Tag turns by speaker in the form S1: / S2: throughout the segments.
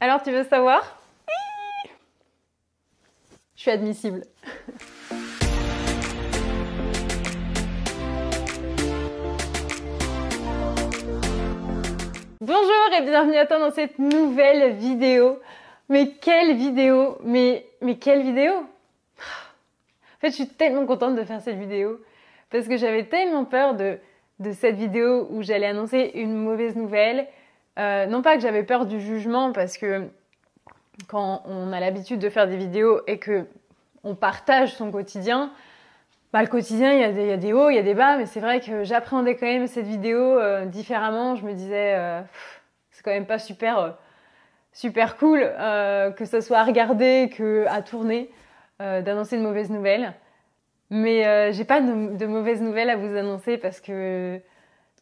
S1: Alors, tu veux savoir? Je suis admissible. Bonjour et bienvenue à toi dans cette nouvelle vidéo. Mais quelle vidéo! Mais quelle vidéo! En fait, je suis tellement contente de faire cette vidéo parce que j'avais tellement peur de cette vidéo où j'allais annoncer une mauvaise nouvelle. Non pas que j'avais peur du jugement, parce que quand on a l'habitude de faire des vidéos et que on partage son quotidien, le quotidien, il y a des hauts, il y a des bas, mais c'est vrai que j'appréhendais quand même cette vidéo différemment. Je me disais, c'est quand même pas super cool que ça soit à regarder que à tourner, d'annoncer une mauvaise nouvelle. Mais j'ai pas de mauvaises nouvelles à vous annoncer parce que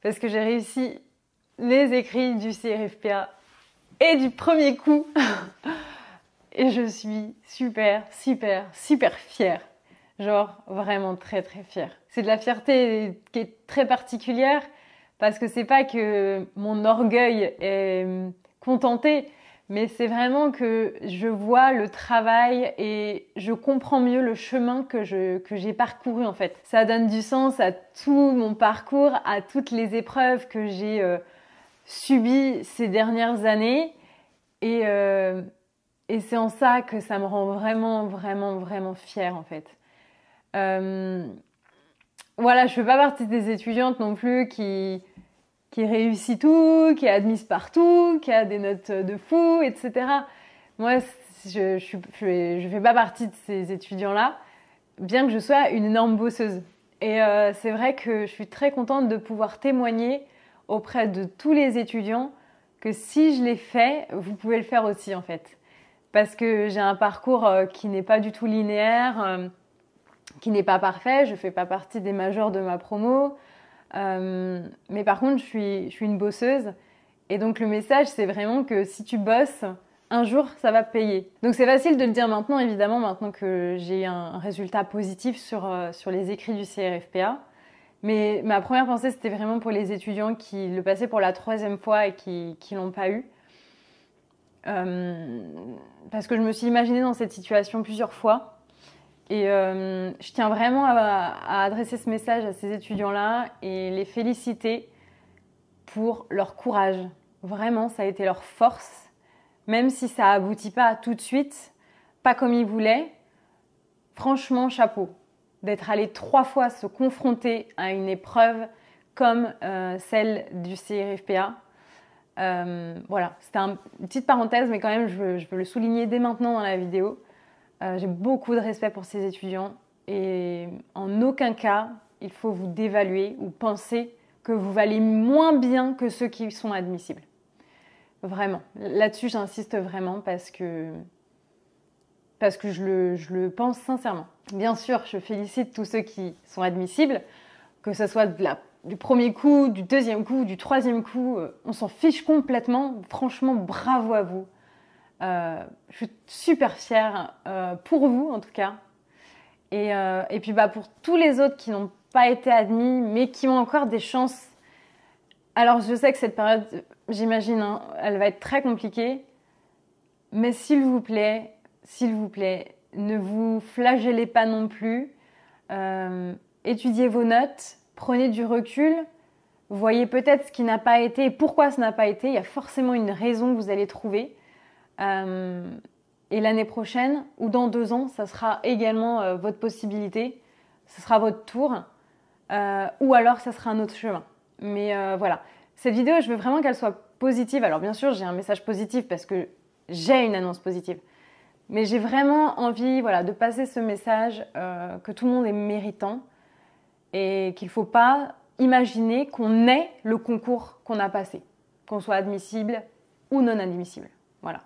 S1: j'ai réussi les écrits du CRFPA et du premier coup. Et je suis super fière. Genre vraiment très fière. C'est de la fierté qui est très particulière parce que c'est pas que mon orgueil est contenté, mais c'est vraiment que je vois le travail et je comprends mieux le chemin que j'ai parcouru en fait. Ça donne du sens à tout mon parcours, à toutes les épreuves que j'ai subies ces dernières années et c'est en ça que ça me rend vraiment fière en fait. Voilà, je fais pas partie des étudiantes non plus qui réussit tout, qui est admise partout, qui a des notes de fou, etc. Moi, je fais pas partie de ces étudiants-là, bien que je sois une énorme bosseuse. Et c'est vrai que je suis très contente de pouvoir témoigner auprès de tous les étudiants que si je l'ai fait, vous pouvez le faire aussi en fait. Parce que j'ai un parcours qui n'est pas du tout linéaire, qui n'est pas parfait. Je fais pas partie des majors de ma promo. Mais par contre, je suis une bosseuse. Et donc, le message, c'est vraiment que si tu bosses, un jour, ça va payer. Donc, c'est facile de le dire maintenant, évidemment, maintenant que j'ai un résultat positif sur les écrits du CRFPA. Mais ma première pensée, c'était vraiment pour les étudiants qui le passaient pour la 3e fois et qui l'ont pas eu. Parce que je me suis imaginée dans cette situation plusieurs fois. Et je tiens vraiment à adresser ce message à ces étudiants-là et les féliciter pour leur courage. Vraiment, ça a été leur force. Même si ça aboutit pas tout de suite, pas comme ils voulaient, franchement, chapeau. D'être allé 3 fois se confronter à une épreuve comme celle du CRFPA. Voilà, c'était une petite parenthèse, mais quand même, je veux le souligner dès maintenant dans la vidéo. J'ai beaucoup de respect pour ces étudiants et en aucun cas, il faut vous dévaluer ou penser que vous valez moins bien que ceux qui sont admissibles. Vraiment. Là-dessus, j'insiste vraiment parce que je le pense sincèrement. Bien sûr, je félicite tous ceux qui sont admissibles, que ce soit du premier coup, du deuxième coup, du troisième coup, on s'en fiche complètement. Franchement, bravo à vous. Je suis super fière pour vous en tout cas. Et puis pour tous les autres qui n'ont pas été admis mais qui ont encore des chances. Alors je sais que cette période, j'imagine, elle va être très compliquée. Mais s'il vous plaît, ne vous flagellez pas non plus. Étudiez vos notes, prenez du recul. Voyez peut-être ce qui n'a pas été et pourquoi ça n'a pas été. Il y a forcément une raison que vous allez trouver. Et l'année prochaine ou dans 2 ans, ça sera également votre possibilité, ce sera votre tour, ou alors ça sera un autre chemin. Mais voilà, cette vidéo, je veux vraiment qu'elle soit positive. Alors bien sûr, j'ai un message positif parce que j'ai une annonce positive, mais j'ai vraiment envie, de passer ce message que tout le monde est méritant et qu'il ne faut pas imaginer qu'on ait le concours qu'on a passé, qu'on soit admissible ou non admissible. Voilà.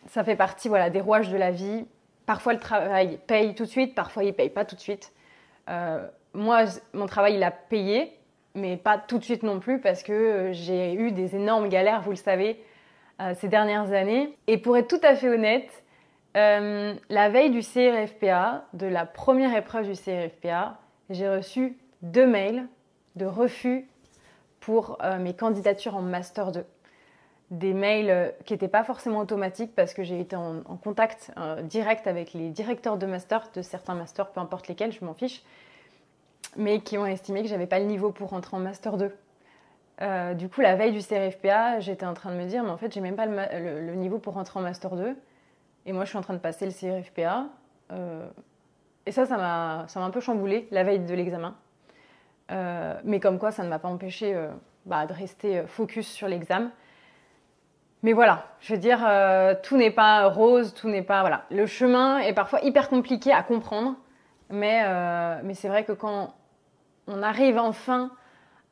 S1: Ça fait partie des rouages de la vie. Parfois le travail paye tout de suite, parfois il paye pas tout de suite. Moi, mon travail il a payé, mais pas tout de suite non plus parce que j'ai eu des énormes galères, vous le savez, ces dernières années. Et pour être tout à fait honnête, la veille du CRFPA, de la première épreuve du CRFPA, j'ai reçu 2 mails de refus pour mes candidatures en Master 2. des mails qui n'étaient pas forcément automatiques parce que j'ai été en contact direct avec les directeurs de master, de certains masters, peu importe lesquels, je m'en fiche, mais qui ont estimé que j'avais pas le niveau pour rentrer en master 2. Du coup, la veille du CRFPA, j'étais en train de me dire, mais en fait, j'ai même pas le niveau pour rentrer en master 2. Et moi, je suis en train de passer le CRFPA. Et ça m'a un peu chamboulée la veille de l'examen. Mais comme quoi, ça ne m'a pas empêché de rester focus sur l'examen. Mais voilà, je veux dire, tout n'est pas rose, tout n'est pas... Voilà. Le chemin est parfois hyper compliqué à comprendre. Mais c'est vrai que quand on arrive enfin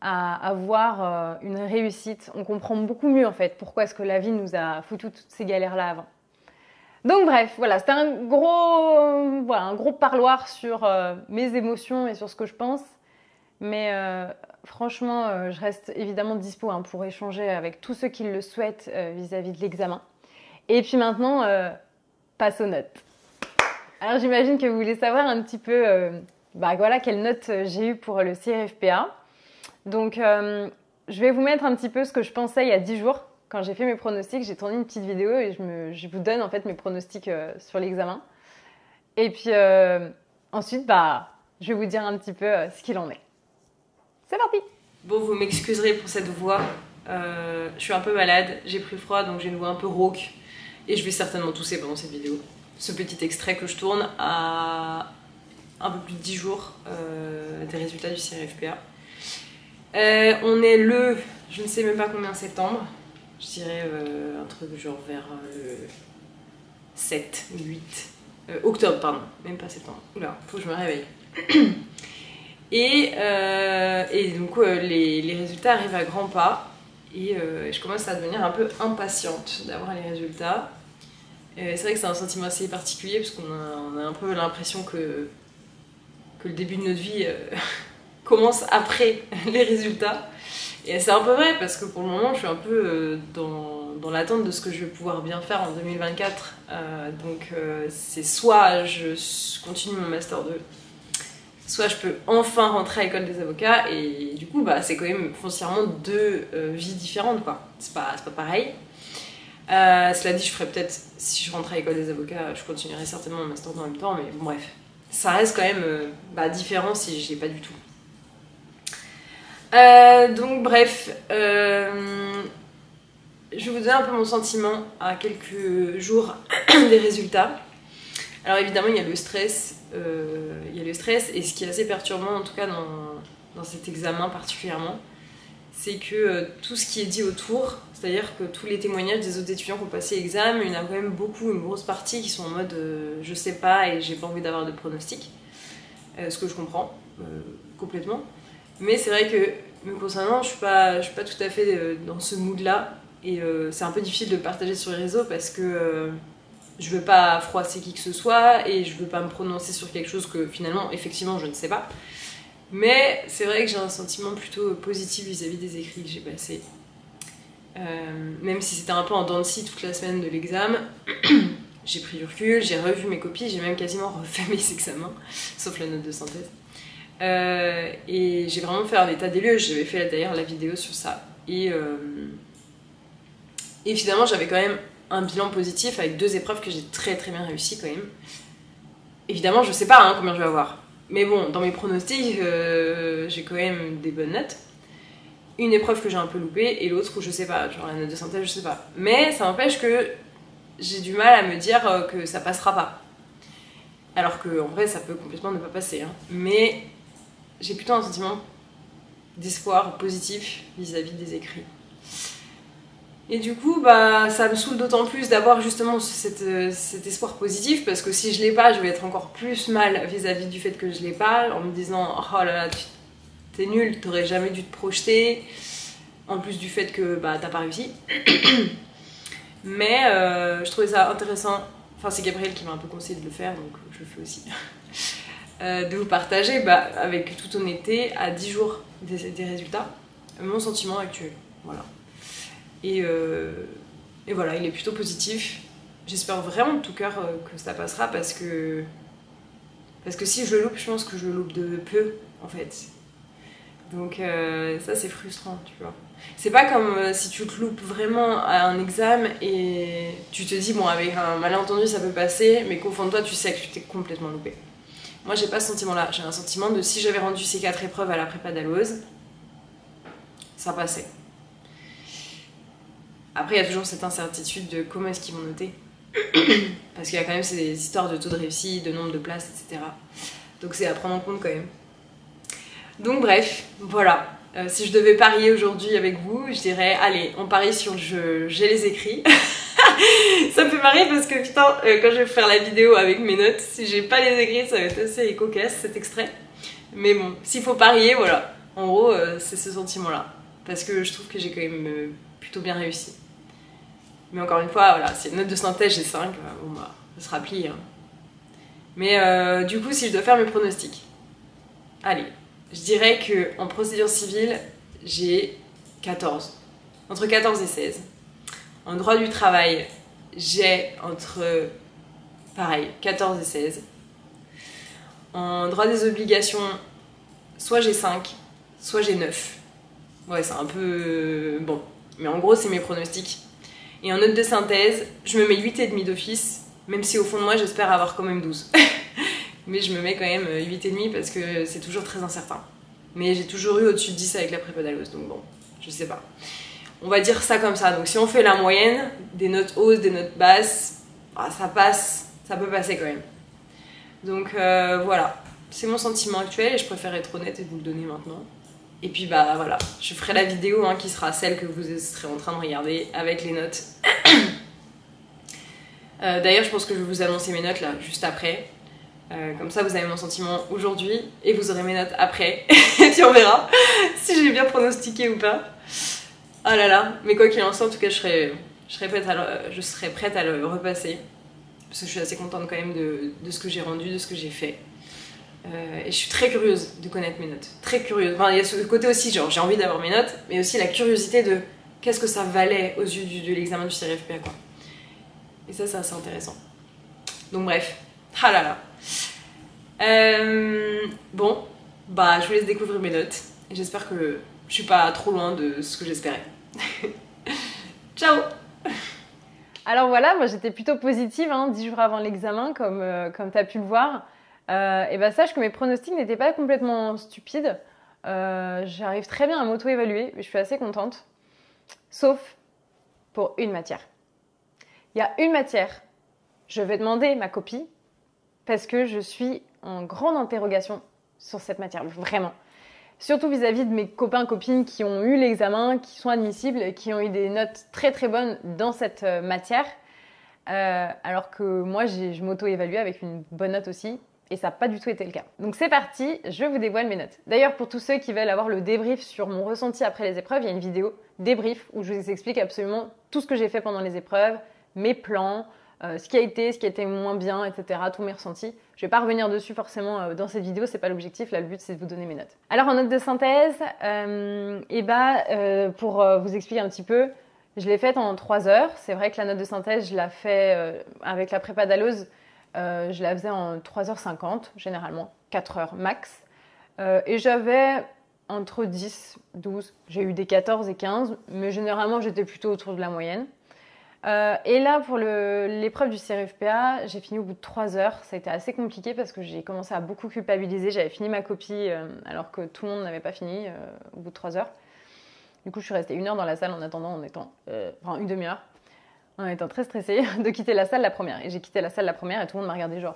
S1: à avoir une réussite, on comprend beaucoup mieux en fait pourquoi est-ce que la vie nous a foutu toutes ces galères-là avant. Donc bref, voilà, c'était un gros parloir sur mes émotions et sur ce que je pense. Mais franchement, je reste évidemment dispo pour échanger avec tous ceux qui le souhaitent vis-à-vis de l'examen. Et puis maintenant, passe aux notes. Alors j'imagine que vous voulez savoir un petit peu quelle note j'ai eue pour le CRFPA. Donc je vais vous mettre un petit peu ce que je pensais il y a 10 jours. Quand j'ai fait mes pronostics, j'ai tourné une petite vidéo et je vous donne en fait mes pronostics sur l'examen. Et puis ensuite, je vais vous dire un petit peu ce qu'il en est. C'est parti!
S2: Bon, vous m'excuserez pour cette voix. Je suis un peu malade, j'ai pris froid, donc j'ai une voix un peu rauque. Et je vais certainement tousser pendant cette vidéo. Ce petit extrait que je tourne à un peu plus de 10 jours des résultats du CRFPA. On est le, je ne sais même pas combien, septembre. Je dirais un truc genre vers le 7 ou 8. Octobre, pardon, même pas septembre. Oula, faut que je me réveille. Et donc les résultats arrivent à grands pas. Et je commence à devenir un peu impatiente d'avoir les résultats. C'est vrai que c'est un sentiment assez particulier parce qu'on a un peu l'impression que le début de notre vie commence après les résultats. Et c'est un peu vrai parce que pour le moment je suis un peu dans l'attente de ce que je vais pouvoir bien faire en 2024. Donc c'est soit je continue mon Master 2, soit je peux enfin rentrer à l'école des avocats. Et du coup c'est quand même foncièrement deux vies différentes, quoi. C'est pas pareil. Cela dit, je ferais peut-être, si je rentrais à l'école des avocats, je continuerais certainement mon Master 2 en même temps, mais bon, bref. Ça reste quand même différent si je l'ai pas du tout. Donc bref, je vais vous donner un peu mon sentiment à quelques jours des résultats. Alors évidemment il y a le stress, et ce qui est assez perturbant en tout cas dans cet examen particulièrement, c'est que tout ce qui est dit autour, c'est-à-dire que tous les témoignages des autres étudiants qui ont passé l'examen, il y en a quand même beaucoup, une grosse partie qui sont en mode je sais pas et j'ai pas envie d'avoir de pronostic, ce que je comprends complètement. Mais c'est vrai que me concernant, je suis pas tout à fait dans ce mood-là, et c'est un peu difficile de partager sur les réseaux parce que je veux pas froisser qui que ce soit et je veux pas me prononcer sur quelque chose que finalement, effectivement, je ne sais pas. Mais c'est vrai que j'ai un sentiment plutôt positif vis-à-vis des écrits que j'ai passés. Même si c'était un peu en dents de scie toute la semaine de l'examen, j'ai pris du recul, j'ai revu mes copies, j'ai même quasiment refait mes examens, sauf la note de synthèse. Et j'ai vraiment fait un état des lieux, j'avais fait d'ailleurs la vidéo sur ça. Et finalement j'avais quand même un bilan positif avec 2 épreuves que j'ai très bien réussi quand même. Évidemment je sais pas combien je vais avoir. Mais bon, dans mes pronostics, j'ai quand même des bonnes notes. Une épreuve que j'ai un peu loupée et l'autre où je sais pas, genre la note de synthèse, je sais pas. Mais ça n'empêche que j'ai du mal à me dire que ça passera pas. Alors qu'en vrai, ça peut complètement ne pas passer. Mais j'ai plutôt un sentiment d'espoir positif vis-à-vis des écrits. Et du coup, ça me saoule d'autant plus d'avoir justement cet espoir positif, parce que si je l'ai pas, je vais être encore plus mal vis-à-vis du fait que je l'ai pas, en me disant oh là là, t'es nul, t'aurais jamais dû te projeter, en plus du fait que t'as pas réussi. Mais je trouvais ça intéressant, enfin c'est Gabriel qui m'a un peu conseillé de le faire, donc je le fais aussi, de vous partager avec toute honnêteté, à 10 jours des résultats, mon sentiment actuel. Voilà. Et voilà, il est plutôt positif. J'espère vraiment de tout cœur que ça passera, parce que si je le loupe, je pense que je le loupe de peu en fait. Donc ça c'est frustrant, tu vois. C'est pas comme si tu te loupes vraiment à un examen et tu te dis bon avec un malentendu ça peut passer, mais qu'au fond de toi tu sais que tu t'es complètement loupé. Moi j'ai pas ce sentiment là, j'ai un sentiment de si j'avais rendu ces 4 épreuves à la prépa Dalloz, ça passait. Après il y a toujours cette incertitude de comment est-ce qu'ils vont noter. Parce qu'il y a quand même ces histoires de taux de réussite, de nombre de places, etc. Donc c'est à prendre en compte quand même. Donc bref, voilà. Si je devais parier aujourd'hui avec vous, je dirais, allez, on parie sur j'ai les écrits. Ça me fait marrer parce que putain, quand je vais faire la vidéo avec mes notes, si j'ai pas les écrits, ça va être assez cocasse cet extrait. Mais bon, s'il faut parier, voilà. En gros, c'est ce sentiment-là. Parce que je trouve que j'ai quand même plutôt bien réussi. Mais encore une fois, voilà, si une note de synthèse j'ai 5, bon bah, ça sera plié. Hein. Mais du coup, si je dois faire mes pronostics, allez, je dirais qu'en procédure civile, j'ai 14. Entre 14 et 16. En droit du travail, j'ai entre, pareil, 14 et 16. En droit des obligations, soit j'ai 5, soit j'ai 9. Ouais, c'est un peu... bon. Mais en gros, c'est mes pronostics. Et en note de synthèse, je me mets 8,5 d'office, même si au fond de moi, j'espère avoir quand même 12. Mais je me mets quand même 8,5 parce que c'est toujours très incertain. Mais j'ai toujours eu au-dessus de 10 avec la prépa Dalloz, donc bon, je sais pas. On va dire ça comme ça. Donc si on fait la moyenne, des notes hausses, des notes basses, bah, ça passe, ça peut passer quand même. Donc voilà, c'est mon sentiment actuel et je préfère être honnête et vous le donner maintenant. Et puis bah voilà, je ferai la vidéo hein, qui sera celle que vous serez en train de regarder avec les notes. D'ailleurs je pense que je vais vous annoncer mes notes là juste après. Comme ça vous avez mon sentiment aujourd'hui et vous aurez mes notes après. Et puis on verra si j'ai bien pronostiqué ou pas. Oh là là, mais quoi qu'il en soit en tout cas je serai prête à le repasser. Parce que je suis assez contente quand même de ce que j'ai rendu, de ce que j'ai fait. Et je suis très curieuse de connaître mes notes, très curieuse. Enfin, il y a ce côté aussi, genre j'ai envie d'avoir mes notes, mais aussi la curiosité de qu'est-ce que ça valait aux yeux de l'examen du CRFPA quoi. Et ça c'est assez intéressant. Donc bref, ah là là. Bon, bah je vous laisse découvrir mes notes. Et j'espère que je suis pas trop loin de ce que j'espérais. Ciao.
S1: Alors voilà, moi j'étais plutôt positive, hein, 10 jours avant l'examen, comme tu as pu le voir. Et ben sache que mes pronostics n'étaient pas complètement stupides. J'arrive très bien à m'auto-évaluer, je suis assez contente. Sauf pour une matière. Il y a une matière, je vais demander ma copie parce que je suis en grande interrogation sur cette matière, vraiment. Surtout vis-à-vis de mes copains, copines qui ont eu l'examen, qui sont admissibles, qui ont eu des notes très très bonnes dans cette matière. Alors que moi, je m'auto-évalue avec une bonne note aussi. Et ça n'a pas du tout été le cas. Donc c'est parti, je vous dévoile mes notes. D'ailleurs, pour tous ceux qui veulent avoir le débrief sur mon ressenti après les épreuves, il y a une vidéo débrief où je vous explique absolument tout ce que j'ai fait pendant les épreuves, mes plans, ce qui a été moins bien, etc., tous mes ressentis. Je ne vais pas revenir dessus forcément dans cette vidéo, c'est pas l'objectif, là le but c'est de vous donner mes notes. Alors en note de synthèse, pour vous expliquer un petit peu, je l'ai faite en 3 heures. C'est vrai que la note de synthèse, je la fais avec la prépa Dalloz. Je la faisais en 3h50, généralement, 4h max. Et j'avais entre 10, 12, j'ai eu des 14 et 15, mais généralement j'étais plutôt autour de la moyenne. Et là, pour l'épreuve du CRFPA, j'ai fini au bout de 3 heures. Ça a été assez compliqué parce que j'ai commencé à beaucoup culpabiliser. J'avais fini ma copie alors que tout le monde n'avait pas fini au bout de 3 heures. Du coup, je suis restée 1 heure dans la salle en attendant, une demi-heure. En étant très stressée de quitter la salle la première. Et j'ai quitté la salle la première et tout le monde m'a regardé genre.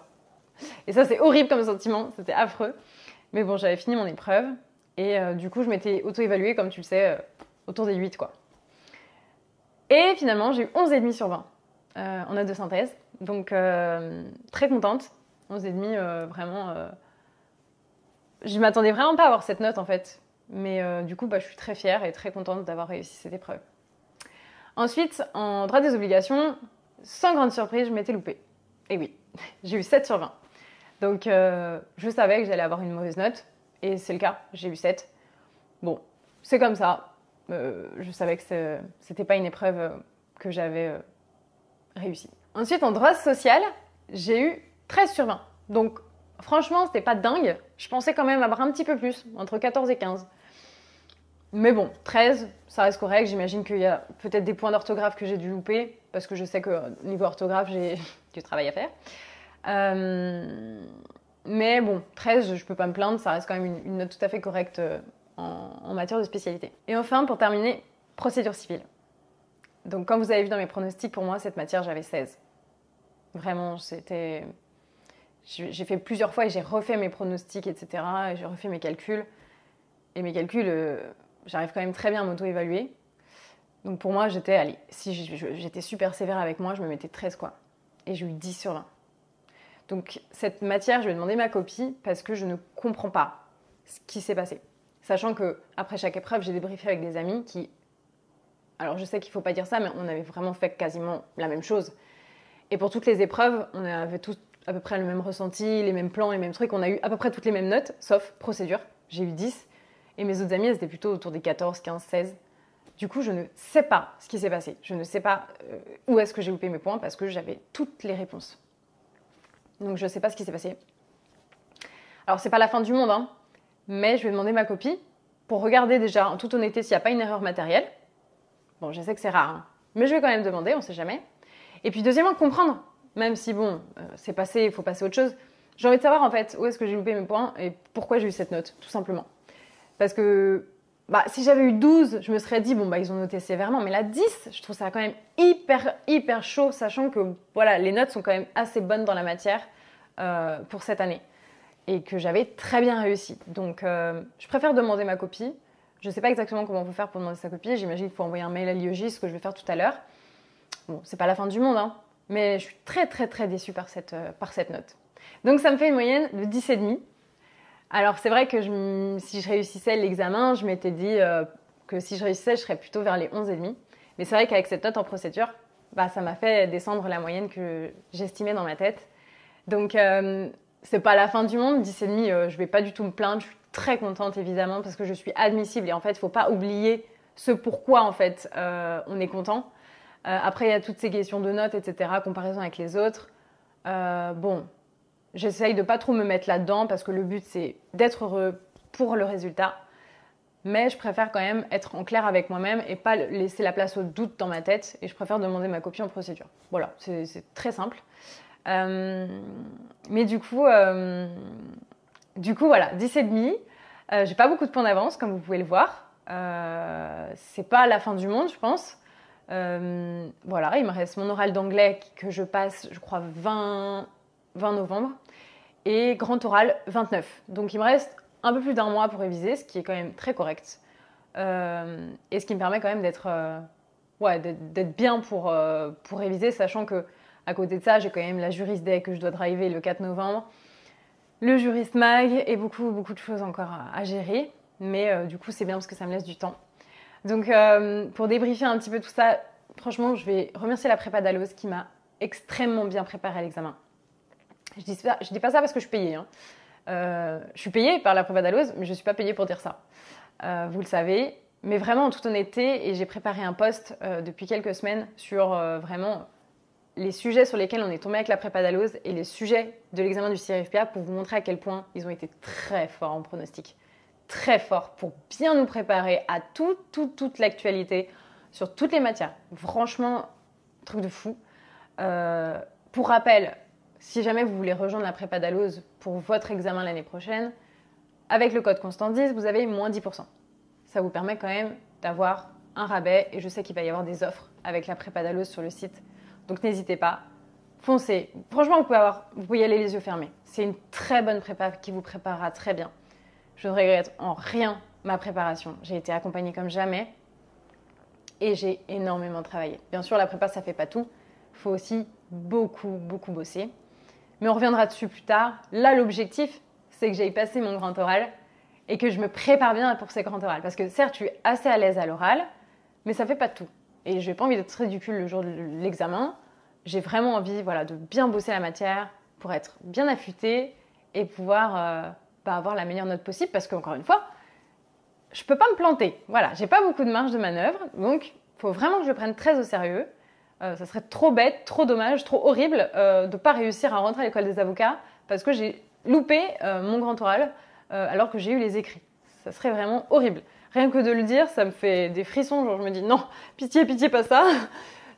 S1: Et ça, c'est horrible comme sentiment, c'était affreux. Mais bon, j'avais fini mon épreuve. Et du coup, je m'étais auto-évaluée, comme tu le sais, autour des 8, quoi. Et finalement, j'ai eu 11,5 sur 20 en note de synthèse. Donc, très contente. 11,5, vraiment... Je m'attendais vraiment pas à avoir cette note, en fait. Mais du coup, je suis très fière et très contente d'avoir réussi cette épreuve. Ensuite, en droit des obligations, sans grande surprise, je m'étais loupée. Et oui, j'ai eu 7 sur 20. Donc, je savais que j'allais avoir une mauvaise note. Et c'est le cas, j'ai eu 7. Bon, c'est comme ça. Je savais que c'était pas une épreuve que j'avais réussi. Ensuite, en droit social, j'ai eu 13 sur 20. Donc, franchement, c'était pas dingue. Je pensais quand même avoir un petit peu plus, entre 14 et 15. Mais bon, 13, ça reste correct. J'imagine qu'il y a peut-être des points d'orthographe que j'ai dû louper, parce que je sais que niveau orthographe, j'ai du travail à faire. Mais bon, 13, je peux pas me plaindre, ça reste quand même une note tout à fait correcte en matière de spécialité. Et enfin, pour terminer, procédure civile. Donc comme vous avez vu dans mes pronostics, pour moi, cette matière, j'avais 16. Vraiment, c'était... J'ai fait plusieurs fois et j'ai refait mes pronostics, etc. Et j'ai refait mes calculs. Et mes calculs, j'arrive quand même très bien à m'auto-évaluer. Donc pour moi, allez, si j'étais super sévère avec moi, je me mettais 13, quoi. Et j'ai eu 10 sur 20. Donc cette matière, je vais demander ma copie parce que je ne comprends pas ce qui s'est passé. Sachant qu'après chaque épreuve, j'ai débriefé avec des amis qui... Alors je sais qu'il ne faut pas dire ça, mais on avait vraiment fait quasiment la même chose. Et pour toutes les épreuves, on avait tous à peu près le même ressenti, les mêmes plans, les mêmes trucs. On a eu à peu près toutes les mêmes notes, sauf procédure. J'ai eu 10. Et mes autres amis, elles étaient plutôt autour des 14, 15, 16. Du coup, je ne sais pas ce qui s'est passé. Je ne sais pas où est-ce que j'ai loupé mes points parce que j'avais toutes les réponses. Donc je ne sais pas ce qui s'est passé. Alors c'est pas la fin du monde, hein, mais je vais demander ma copie pour regarder déjà en toute honnêteté s'il n'y a pas une erreur matérielle. Bon, je sais que c'est rare, hein, mais je vais quand même demander, on ne sait jamais. Et puis deuxièmement, comprendre, même si bon, c'est passé, il faut passer à autre chose. J'ai envie de savoir en fait où est-ce que j'ai loupé mes points et pourquoi j'ai eu cette note, tout simplement. Parce que si j'avais eu 12, je me serais dit, bon, ils ont noté sévèrement. Mais là, 10, je trouve ça quand même hyper chaud, sachant que voilà, les notes sont quand même assez bonnes dans la matière pour cette année. Et que j'avais très bien réussi. Donc, je préfère demander ma copie. Je ne sais pas exactement comment on peut faire pour demander sa copie. J'imagine qu'il faut envoyer un mail à l'IEJ, ce que je vais faire tout à l'heure. Bon, c'est pas la fin du monde, hein, mais je suis très déçue par cette note. Donc, ça me fait une moyenne de 10,5. Alors c'est vrai que si je réussissais l'examen, je m'étais dit que si je réussissais, je serais plutôt vers les 11,5. Mais c'est vrai qu'avec cette note en procédure, ça m'a fait descendre la moyenne que j'estimais dans ma tête. Donc c'est pas la fin du monde, 10,5, je vais pas du tout me plaindre, je suis très contente évidemment parce que je suis admissible et en fait il faut pas oublier ce pourquoi en fait on est content. Après il y a toutes ces questions de notes, etc., comparaison avec les autres. Bon... J'essaye de pas trop me mettre là-dedans parce que le but, c'est d'être heureux pour le résultat. Mais je préfère quand même être en clair avec moi-même et pas laisser la place au doute dans ma tête. Et je préfère demander ma copie en procédure. Voilà, c'est très simple. Mais du coup voilà, 10,5. J'ai pas beaucoup de points d'avance, comme vous pouvez le voir. C'est pas la fin du monde, je pense. Voilà, il me reste mon oral d'anglais que je passe, je crois, 20 novembre et grand oral 29. Donc il me reste un peu plus d'un mois pour réviser, ce qui est quand même très correct. Et ce qui me permet quand même d'être bien pour réviser, sachant que à côté de ça, j'ai quand même la Juris Day que je dois driver le 4 novembre, le Jurist Mag et beaucoup de choses encore à gérer. Mais du coup, c'est bien parce que ça me laisse du temps. Donc pour débriefer un petit peu tout ça, franchement, je vais remercier la prépa d'Alloz qui m'a extrêmement bien préparé à l'examen. Je dis pas ça parce que je suis payée. Hein. Je suis payée par la prépa d'Alloz, mais je ne suis pas payée pour dire ça. Vous le savez. Mais vraiment, en toute honnêteté, et j'ai préparé un post depuis quelques semaines sur vraiment les sujets sur lesquels on est tombé avec la prépa d'Alloz et les sujets de l'examen du CIRFPA pour vous montrer à quel point ils ont été très forts en pronostic. Très forts pour bien nous préparer à toute l'actualité sur toutes les matières. Franchement, truc de fou. Pour rappel, si jamais vous voulez rejoindre la prépa d'Alloz pour votre examen l'année prochaine, avec le code Constant10, vous avez moins 10%. Ça vous permet quand même d'avoir un rabais et je sais qu'il va y avoir des offres avec la prépa d'Alloz sur le site. Donc n'hésitez pas, foncez. Franchement, vous pouvez y aller les yeux fermés. C'est une très bonne prépa qui vous préparera très bien. Je ne regrette en rien ma préparation. J'ai été accompagnée comme jamais et j'ai énormément travaillé. Bien sûr, la prépa, ça ne fait pas tout. Il faut aussi beaucoup bosser. Mais on reviendra dessus plus tard. Là, l'objectif, c'est que j'aille passer mon grand oral et que je me prépare bien pour ces grands orales. Parce que certes, je suis assez à l'aise à l'oral, mais ça ne fait pas tout. Et je n'ai pas envie d'être ridicule le jour de l'examen. J'ai vraiment envie de bien bosser la matière pour être bien affûtée et pouvoir avoir la meilleure note possible. Parce qu'encore une fois, je ne peux pas me planter. Voilà, j'ai pas beaucoup de marge de manœuvre. Donc, il faut vraiment que je le prenne très au sérieux. Ça serait trop bête, trop dommage, trop horrible de ne pas réussir à rentrer à l'école des avocats parce que j'ai loupé mon grand oral alors que j'ai eu les écrits. Ça serait vraiment horrible. Rien que de le dire, ça me fait des frissons. Genre, je me dis non, pitié, pitié, pas ça.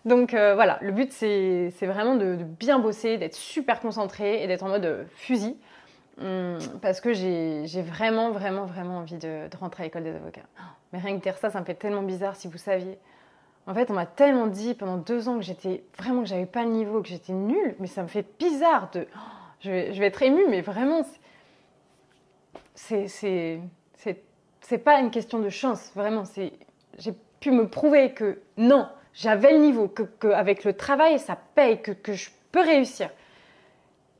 S1: Donc voilà, le but c'est vraiment de bien bosser, d'être super concentré et d'être en mode fusil. Parce que j'ai vraiment, vraiment, vraiment envie de rentrer à l'école des avocats. Mais rien que dire ça, ça me fait tellement bizarre si vous saviez. En fait, on m'a tellement dit pendant 2 ans que j'avais pas le niveau, que j'étais nulle, mais ça me fait bizarre de. Je vais être émue, mais vraiment, c'est pas une question de chance, vraiment. J'ai pu me prouver que non, j'avais le niveau, qu'avec le travail, ça paye, que je peux réussir.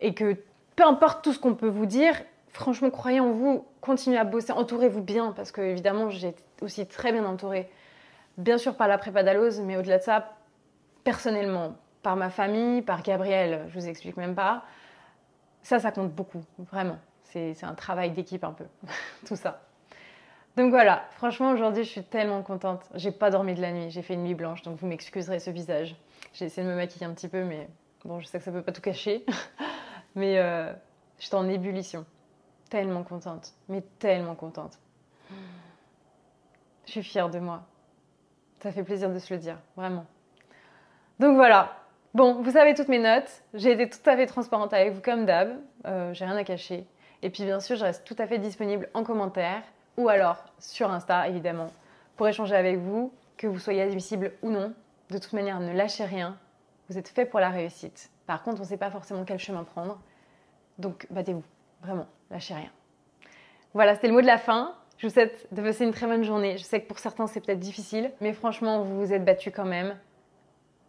S1: Et que peu importe tout ce qu'on peut vous dire, franchement, croyez en vous, continuez à bosser, entourez-vous bien, parce que évidemment, j'ai aussi très bien entourée. Bien sûr par la prépa d'Alloz, mais au-delà de ça, personnellement, par ma famille, par Gabriel, je vous explique même pas. Ça compte beaucoup, vraiment. C'est un travail d'équipe un peu, tout ça. Donc voilà, franchement, aujourd'hui, je suis tellement contente. J'ai pas dormi de la nuit, j'ai fait une nuit blanche, donc vous m'excuserez ce visage. J'ai essayé de me maquiller un petit peu, mais bon, je sais que ça peut pas tout cacher. Mais j'étais en ébullition. Tellement contente, mais tellement contente. Je suis fière de moi. Ça fait plaisir de se le dire, vraiment. Donc voilà. Bon, vous savez toutes mes notes. J'ai été tout à fait transparente avec vous comme d'hab. J'ai rien à cacher. Et puis bien sûr, je reste tout à fait disponible en commentaire ou alors sur Insta, évidemment, pour échanger avec vous, que vous soyez admissible ou non. De toute manière, ne lâchez rien. Vous êtes fait pour la réussite. Par contre, on ne sait pas forcément quel chemin prendre. Donc, battez-vous. Vraiment, lâchez rien. Voilà, c'était le mot de la fin. Je vous souhaite de passer une très bonne journée. Je sais que pour certains, c'est peut-être difficile, mais franchement, vous vous êtes battus quand même.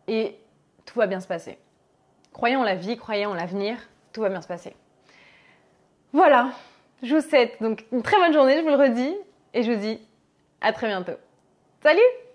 S1: Et tout va bien se passer. Croyez en la vie, croyez en l'avenir, tout va bien se passer. Voilà, je vous souhaite donc une très bonne journée, je vous le redis, et je vous dis à très bientôt. Salut!